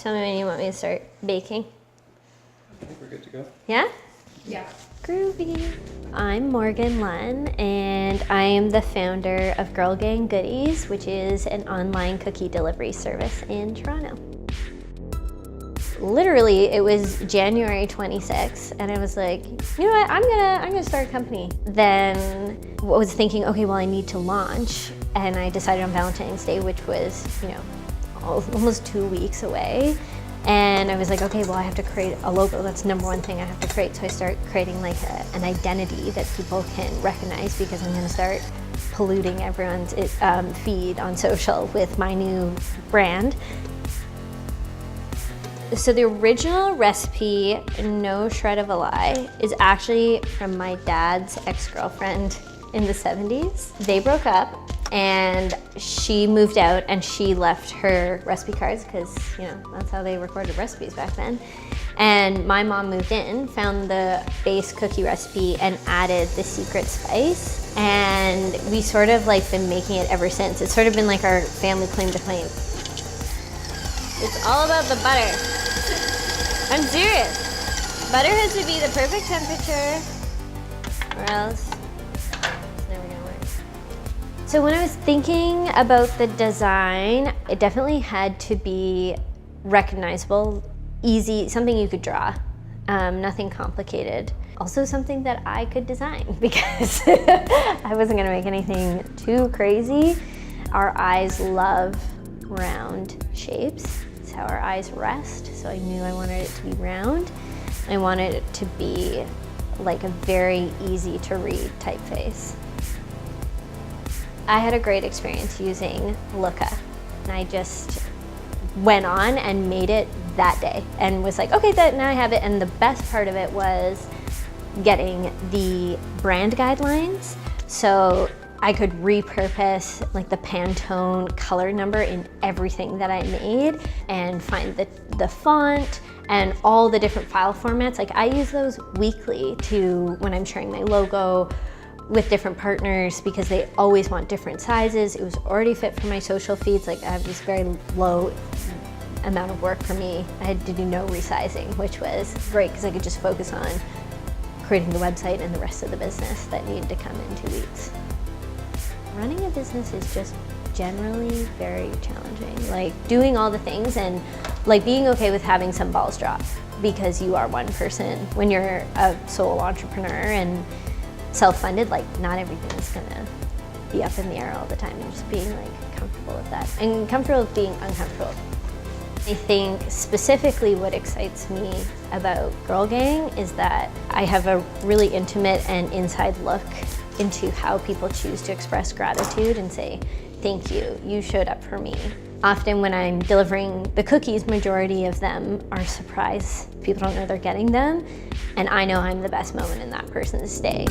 tell me when you want me to start baking. I think we're good to go. Yeah? Yeah. Groovy. I'm Morgan Lunn, and I am the founder of Girl Gang Goodies, which is an online cookie delivery service in Toronto. Literally, it was January 26th, and I was like, you know what, I'm gonna start a company. Then I was thinking, okay, well, I need to launch, and I decided on Valentine's Day, which was, almost 2 weeks away. And I was like, okay, well, I have to create a logo. That's the number one thing I have to create. So I start creating like an identity that people can recognize, because I'm gonna start polluting everyone's feed on social with my new brand. So the original recipe, no shred of a lie, is actually from my dad's ex-girlfriend in the 70s. They broke up and she moved out and she left her recipe cards, because that's how they recorded recipes back then. And my mom moved in, found the base cookie recipe and added the secret spice. And we sort of like been making it ever since. It's sort of been like our family claim to fame. It's all about the butter. I'm serious. Butter has to be the perfect temperature, or else it's never gonna work. So when I was thinking about the design, it definitely had to be recognizable, easy, something you could draw, nothing complicated. Also something that I could design, because I wasn't gonna make anything too crazy. Our eyes love round shapes. How our eyes rest, so I knew I wanted it to be round. I wanted it to be like a very easy to read typeface. I had a great experience using Looka, and I just went on and made it that day and was like, okay, now I have it. And the best part of it was getting the brand guidelines, so I could repurpose like the Pantone color number in everything that I made, and find the font and all the different file formats. Like I use those weekly when I'm sharing my logo with different partners, because they always want different sizes. It was already fit for my social feeds. Like I have this very low amount of work for me. I had to do no resizing, which was great because I could just focus on creating the website and the rest of the business that needed to come in 2 weeks. Running a business is just generally very challenging. Like doing all the things and like being okay with having some balls drop, because you are one person. When you're a sole entrepreneur and self-funded, like not everything is gonna be up in the air all the time, and just being like comfortable with that and comfortable with being uncomfortable. I think specifically what excites me about Girl Gang is that I have a really intimate and inside look into how people choose to express gratitude and say, thank you, you showed up for me. Often when I'm delivering the cookies, majority of them are surprise. People don't know they're getting them, and I know I'm the best moment in that person's day.